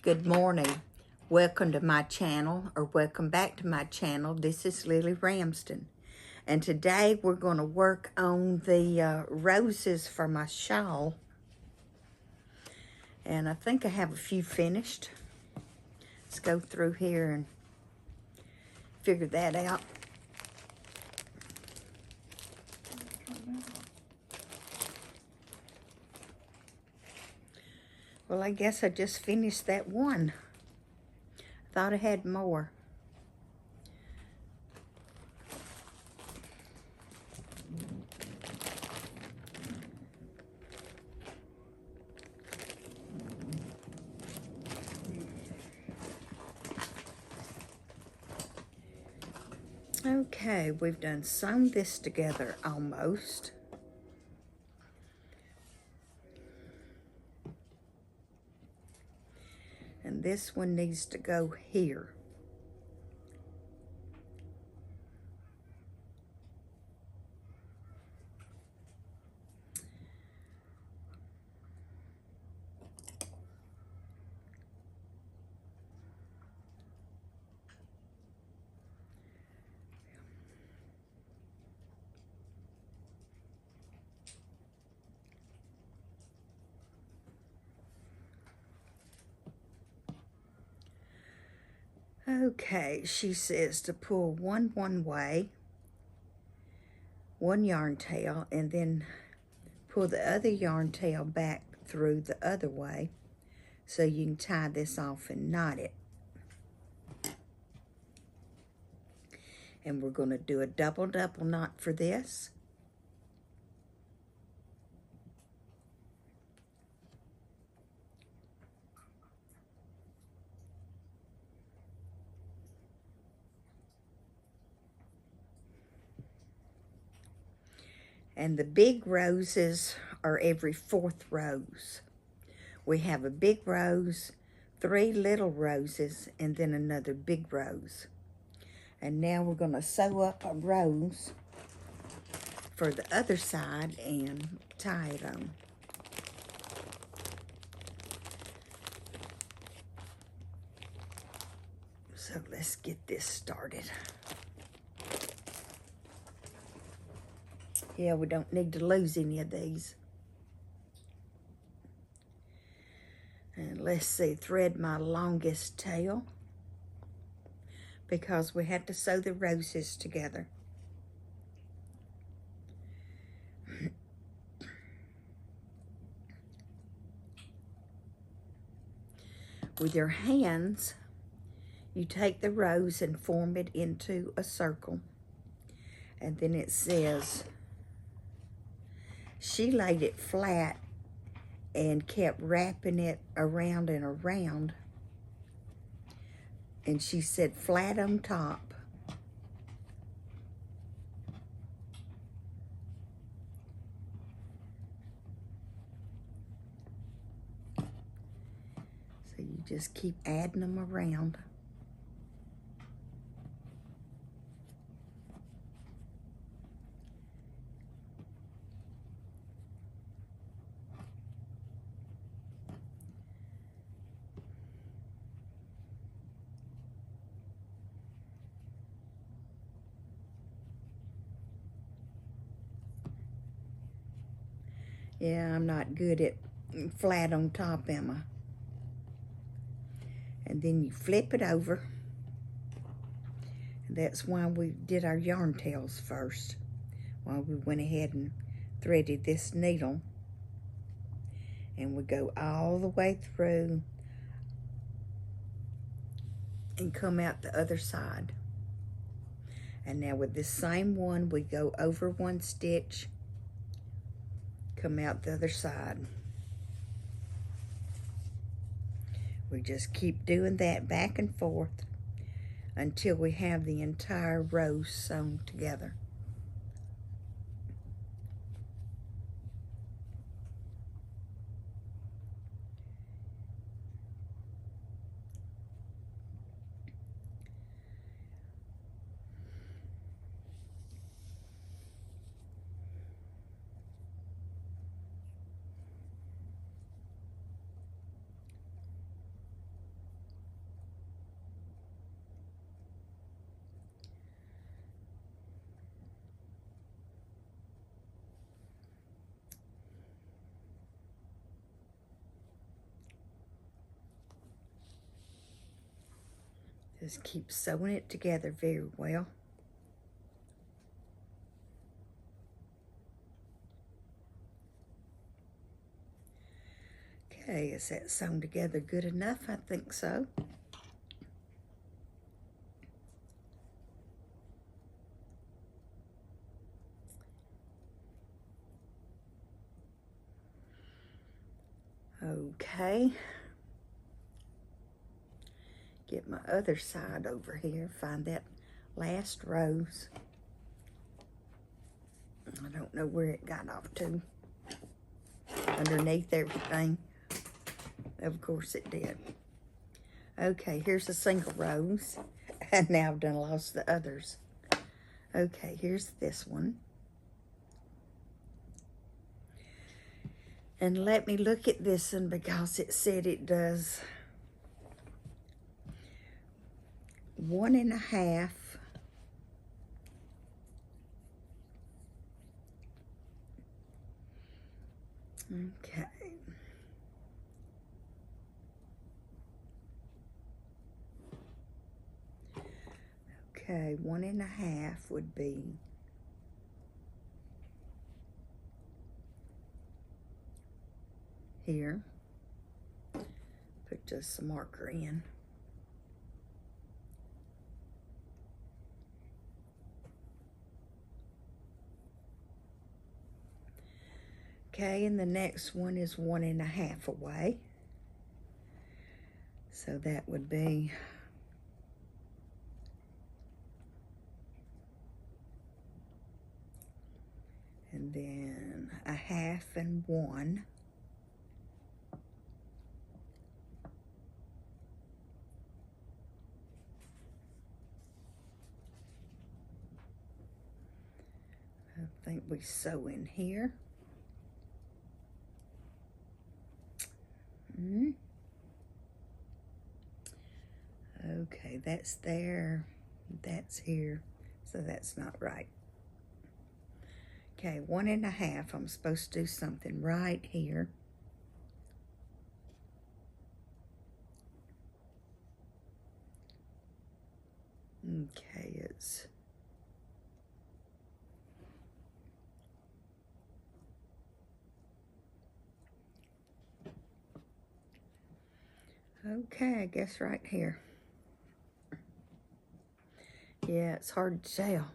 Good morning. Welcome to my channel, or welcome back to my channel. This is Lily Ramsden. And today we're going to work on the roses for my shawl. And I think I have a few finished. Let's go through here and figure that out. Well, I guess I just finished that one. I thought I had more. Okay, we've done sewn this together almost. And this one needs to go here. Okay, she says to pull one way, one yarn tail, and then pull the other yarn tail back through the other way so you can tie this off and knot it. And we're going to do a double knot for this. And the big roses are every fourth rose. We have a big rose, 3 little roses, and then another big rose. And now we're going to sew up a rose for the other side and tie it on. So let's get this started. Yeah, we don't need to lose any of these. And let's see, thread my longest tail because we have to sew the roses together. With your hands, you take the rose and form it into a circle. And then it says, she laid it flat and kept wrapping it around and around. And she said flat on top. So you just keep adding them around. Yeah, I'm not good at flat on top, am I? And then you flip it over. And that's why we did our yarn tails first. While we went ahead and threaded this needle. And we go all the way through and come out the other side. And now with this same one, we go over one stitch, come out the other side. We just keep doing that back and forth until we have the entire row sewn together. Just keep sewing it together very well. Okay, is that sewn together good enough? I think so. Okay. Get my other side over here. Find that last rose. I don't know where it got off to. Underneath everything. Of course it did. Okay, here's a single rose. And now I've done lost the others. Okay, here's this one. And let me look at this one because it said it does 1.5. Okay. Okay, 1.5 would be here. Put just a marker in. Okay, and the next one is 1.5 away. So that would be and then 1/2 and 1. I think we sew in here. Okay, that's there, that's here, so that's not right. Okay, 1.5, I'm supposed to do something right here. Okay, it's okay, I guess right here. Yeah, it's hard to tell.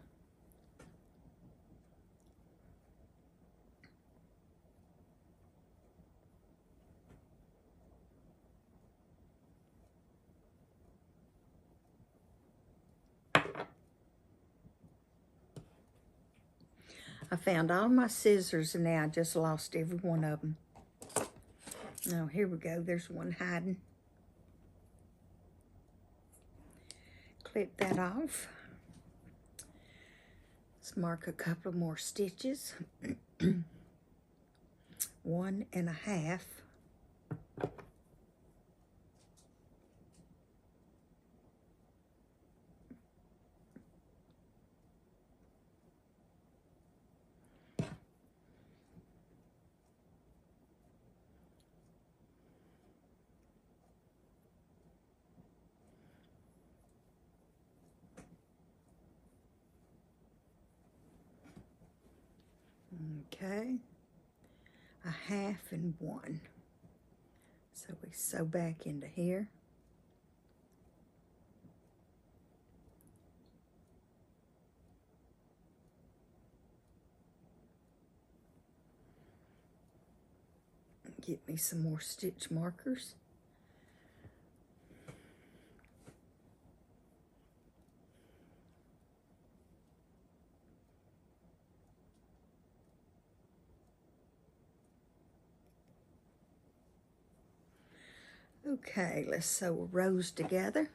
I found all my scissors and now I just lost every one of them. Oh, here we go. There's one hiding. Clip that off. Let's mark a couple more stitches. 1.5. Okay, 1/2 and 1. So we sew back into here. Get me some more stitch markers. Okay, let's sew a rose together.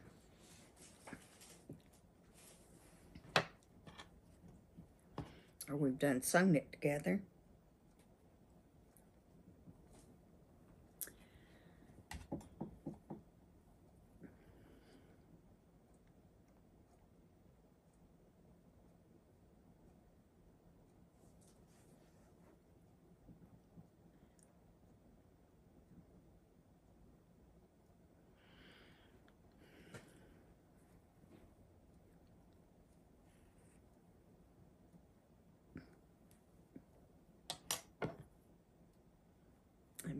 Or we've done sewn it together.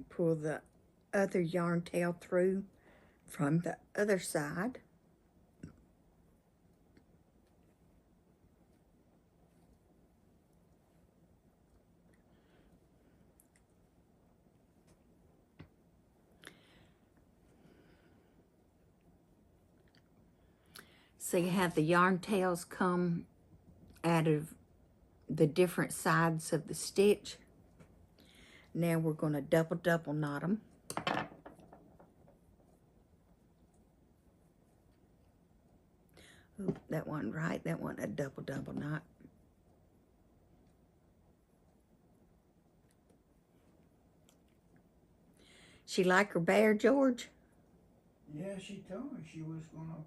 Pull the other yarn tail through from the other side. See how the yarn tails come out of the different sides of the stitch? Now we're going to double knot them. Oop, that wasn't right. That wasn't a double knot. She like her bear, George? Yeah, she told me she was gonna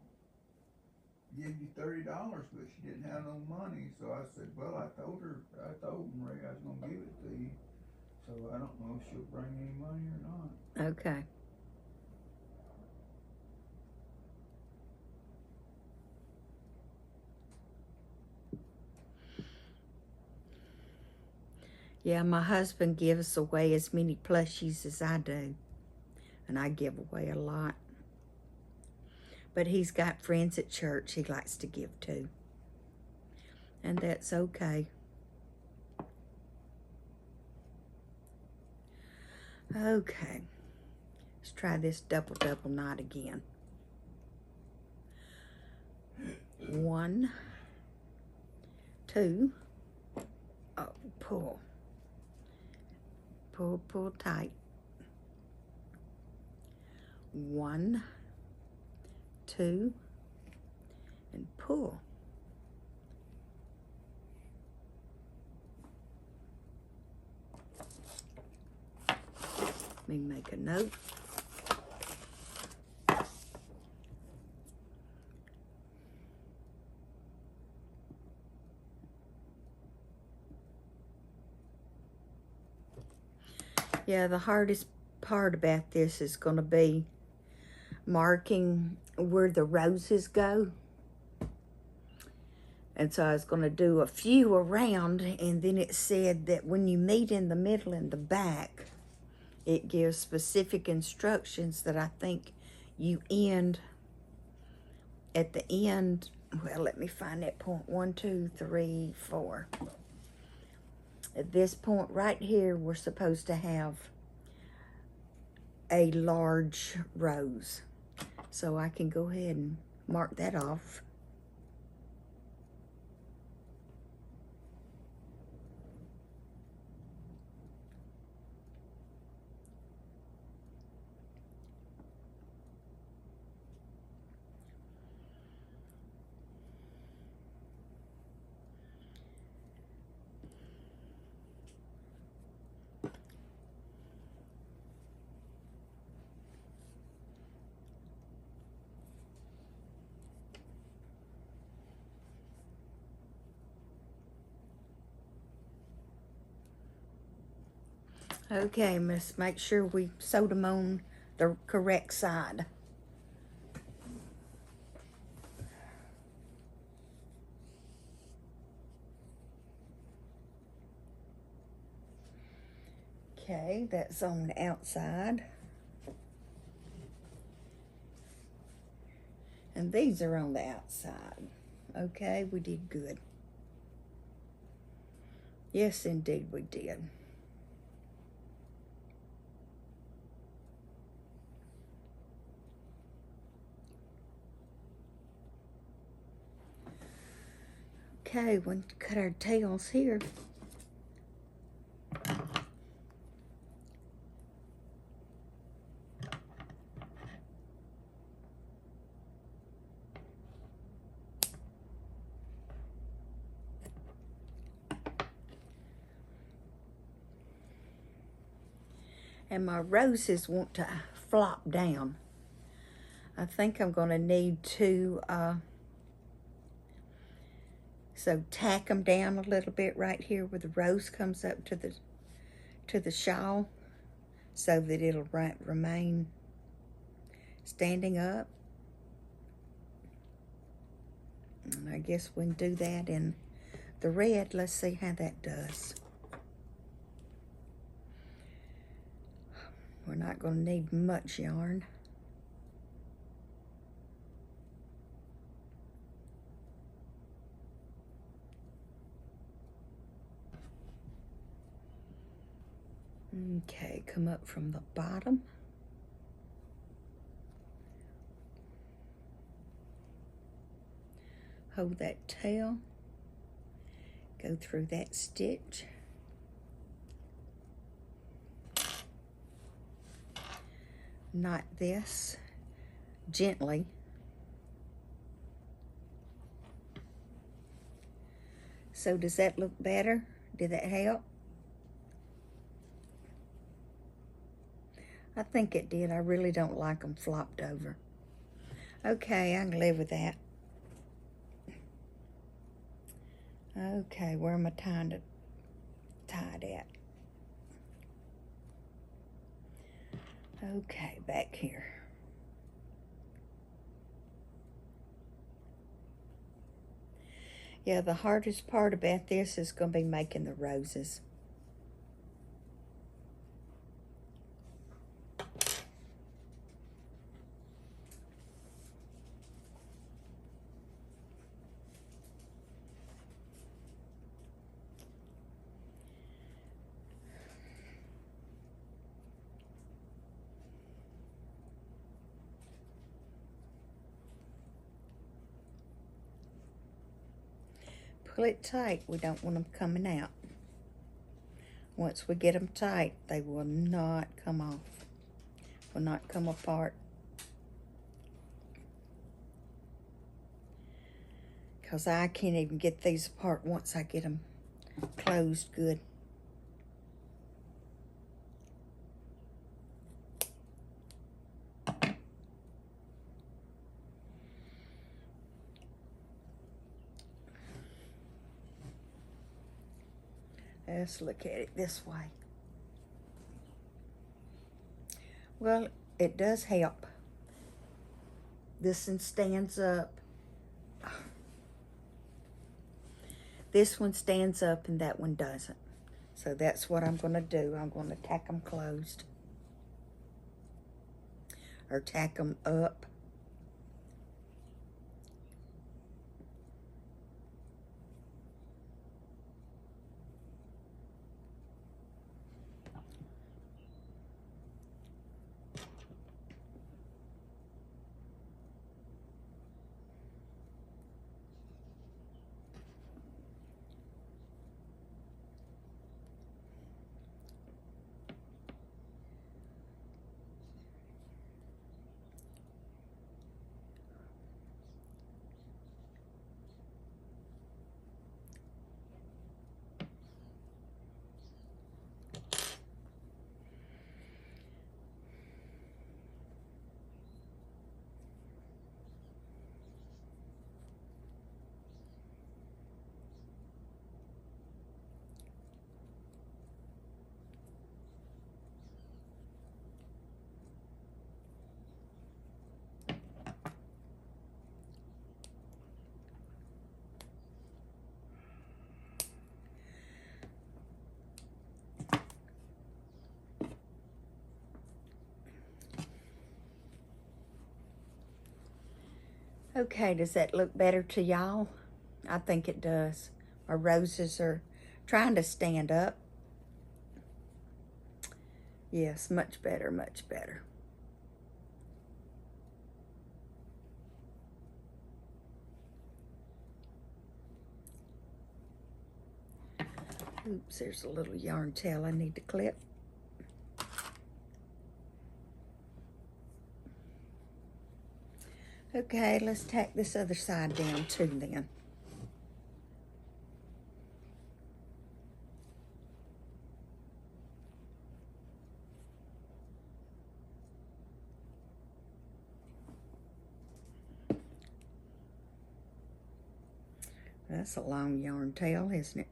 give you $30, but she didn't have no money. So I said, well, I told Marie I was gonna give it to you. So I don't know if she'll bring any money or not. Okay. Yeah, my husband gives away as many plushies as I do. And I give away a lot. But he's got friends at church he likes to give to. And that's okay. Okay. Let's try this double knot again. 1, 2. Oh, pull. Pull tight. 1, 2, and pull. Let me make a note. Yeah, the hardest part about this is going to be marking where the roses go. And so I was going to do a few around, and then it said that when you meet in the middle and the back, it gives specific instructions that I think you end at the end. Well, let me find that point. 1, 2, 3, 4. At this point right here, we're supposed to have a large rose. So I can go ahead and mark that off. Okay, let's make sure we sewed them on the correct side. Okay, that's on the outside. And these are on the outside. Okay, we did good. Yes, indeed we did. Okay, we'll cut our tails here. And my roses want to flop down. I think I'm going to need to so tack them down a little bit right here where the rose comes up to the shawl, so that it'll remain standing up. And I guess we can do that in the red. Let's see how that does. We're not going to need much yarn. Okay, come up from the bottom. Hold that tail. Go through that stitch. Knot this gently. So does that look better? Did that help? I think it did. I really don't like them flopped over. Okay, I can live with that. Okay, where am I trying to tie it at? Okay, back here. Yeah, the hardest part about this is going to be making the roses. Pull it tight. We don't want them coming out. Once we get them tight, they will not come off. Will not come apart. Because I can't even get these apart once I get them closed good. Let's look at it this way. Well, it does help. This one stands up. This one stands up and that one doesn't. So that's what I'm going to do. I'm going to tack them closed. Or tack them up. Okay, does that look better to y'all? I think it does. My roses are trying to stand up. Yes, much better, much better. Oops, there's a little yarn tail I need to clip. Okay, let's tack this other side down too then. That's a long yarn tail, isn't it?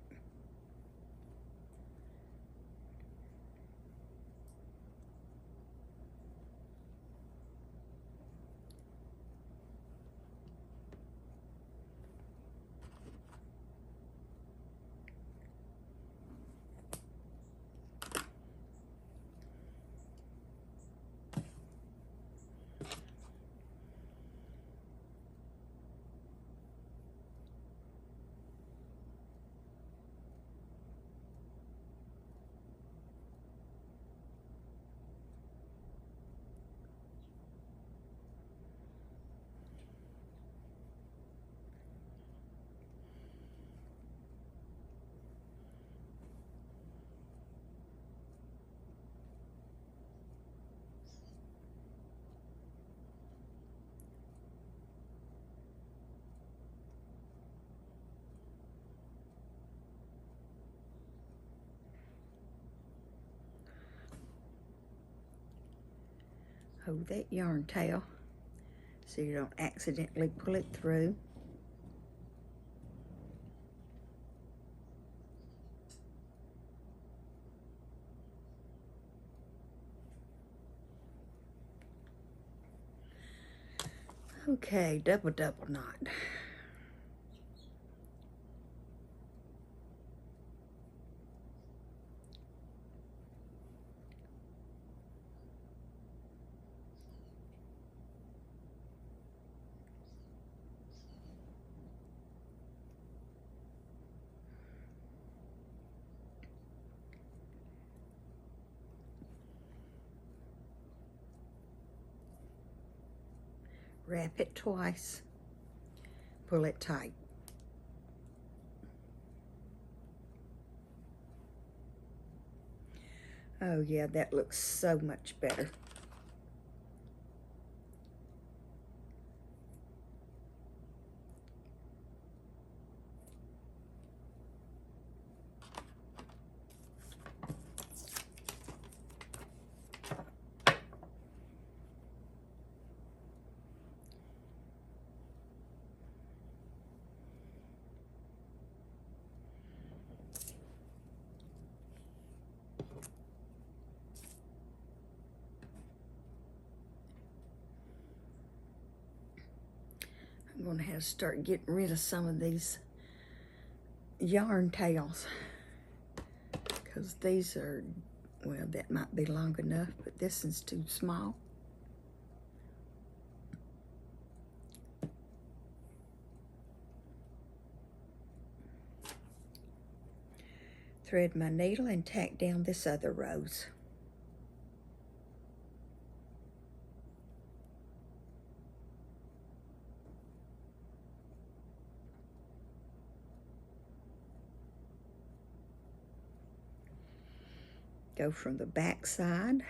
hold that yarn tail so you don't accidentally pull it through. Okay, double knot. Wrap it twice, pull it tight. Oh yeah, that looks so much better. I'm going to have to start getting rid of some of these yarn tails because these are, well, that might be long enough, but this is too small. Thread my needle and tack down this other rose. Go from the back side